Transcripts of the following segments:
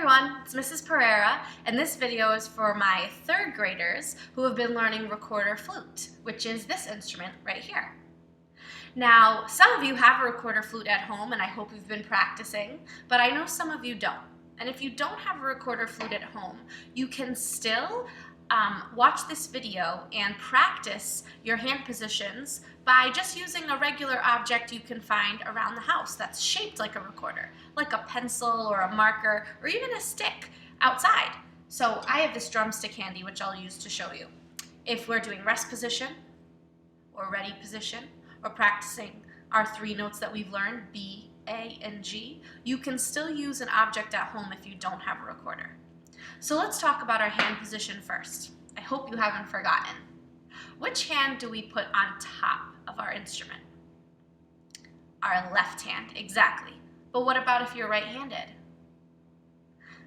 everyone, it's Mrs. Pereira, and this video is for my third graders who have been learning recorder flute, which is this instrument right here. Now, some of you have a recorder flute at home, and I hope you've been practicing, but I know some of you don't. And if you don't have a recorder flute at home, you can still watch this video and practice your hand positions by just using a regular object you can find around the house that's shaped like a recorder, like a pencil or a marker or even a stick outside. So I have this drumstick handy, which I'll use to show you. If we're doing rest position or ready position or practicing our three notes that we've learned, B, A, and G, you can still use an object at home if you don't have a recorder. So let's talk about our hand position first. I hope you haven't forgotten. Which hand do we put on top of our instrument? Our left hand, exactly. But what about if you're right-handed?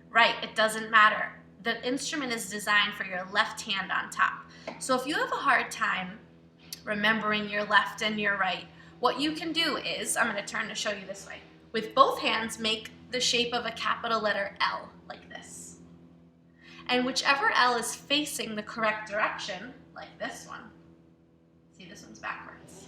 Right, it doesn't matter. The instrument is designed for your left hand on top. So if you have a hard time remembering your left and your right, what you can do is, I'm going to turn to show you this way. With both hands, make the shape of a capital letter L, like this. And whichever L is facing the correct direction, like this one, see this one's backwards,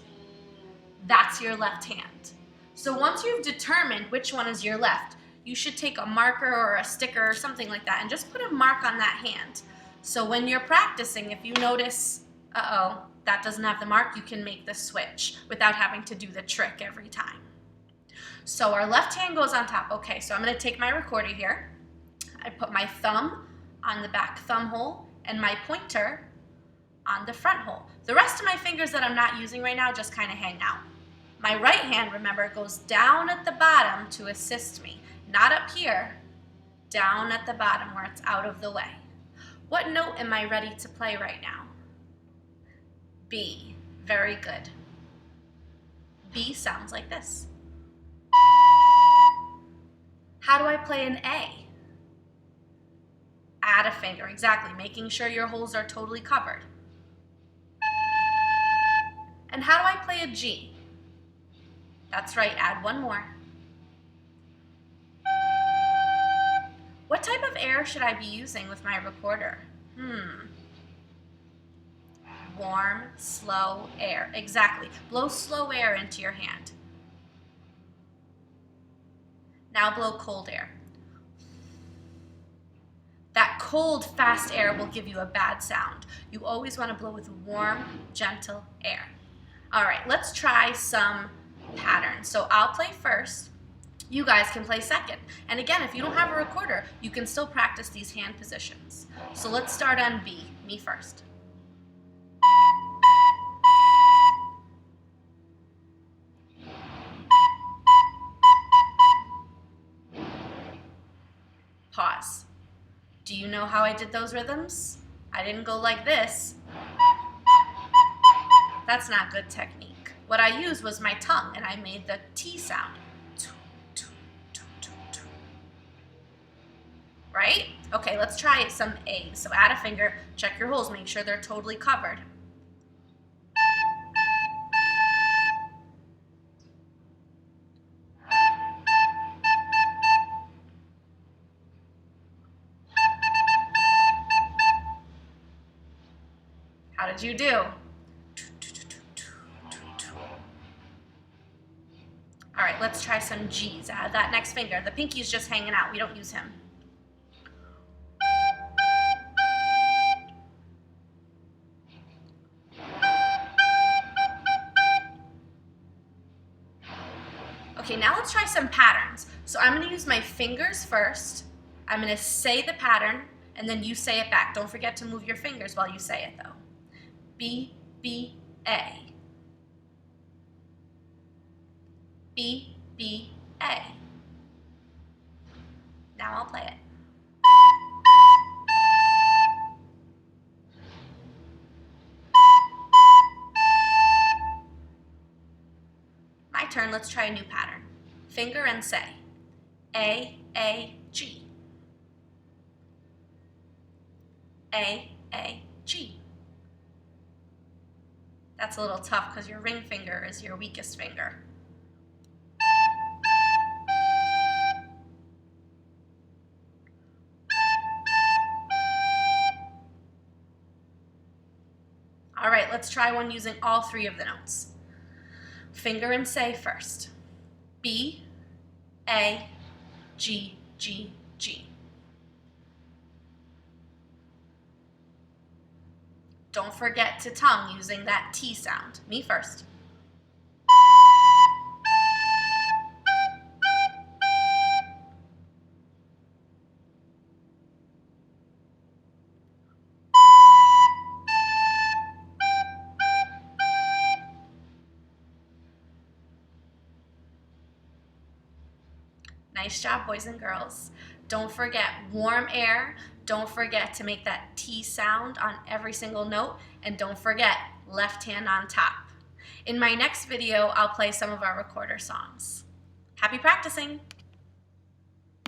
that's your left hand. So once you've determined which one is your left, you should take a marker or a sticker or something like that and just put a mark on that hand. So when you're practicing, if you notice, that doesn't have the mark, you can make the switch without having to do the trick every time. So our left hand goes on top. Okay, so I'm going to take my recorder here. I put my thumb on the back thumb hole and my pointer on the front hole. The rest of my fingers that I'm not using right now just kind of hang out. My right hand, remember, goes down at the bottom to assist me. Not up here, down at the bottom where it's out of the way. What note am I ready to play right now? B. Very good. B sounds like this. How do I play an A? Add a finger, exactly, making sure your holes are totally covered. And how do I play a G? That's right, add one more. What type of air should I be using with my recorder? Warm, slow air. Exactly. Blow slow air into your hand. Now blow cold air. That cold, fast air will give you a bad sound. You always want to blow with warm, gentle air. All right, let's try some patterns. So I'll play first. You guys can play second. And again, if you don't have a recorder, you can still practice these hand positions. So let's start on B, me first. Pause. Do you know how I did those rhythms? I didn't go like this. That's not good technique. What I used was my tongue, and I made the T sound. Right? Okay, let's try some A's. So add a finger, check your holes, make sure they're totally covered. How did you do? All right, let's try some G's. Add that next finger. The pinky's just hanging out. We don't use him. Okay, now let's try some patterns. So I'm going to use my fingers first. I'm going to say the pattern, and then you say it back. Don't forget to move your fingers while you say it, though. B, B, A. B, B, A. Now I'll play it. My turn, let's try a new pattern. Finger and say. A, G. A, G. That's a little tough because your ring finger is your weakest finger. right, let's try one using all 3 of the notes. Finger and say first. B, A, G, G, G. Don't forget to tongue using that T sound. Me first. Nice job, boys and girls. Don't forget warm air. Don't forget to make that T sound on every single note. And don't forget left hand on top. In my next video, I'll play some of our recorder songs. Happy practicing!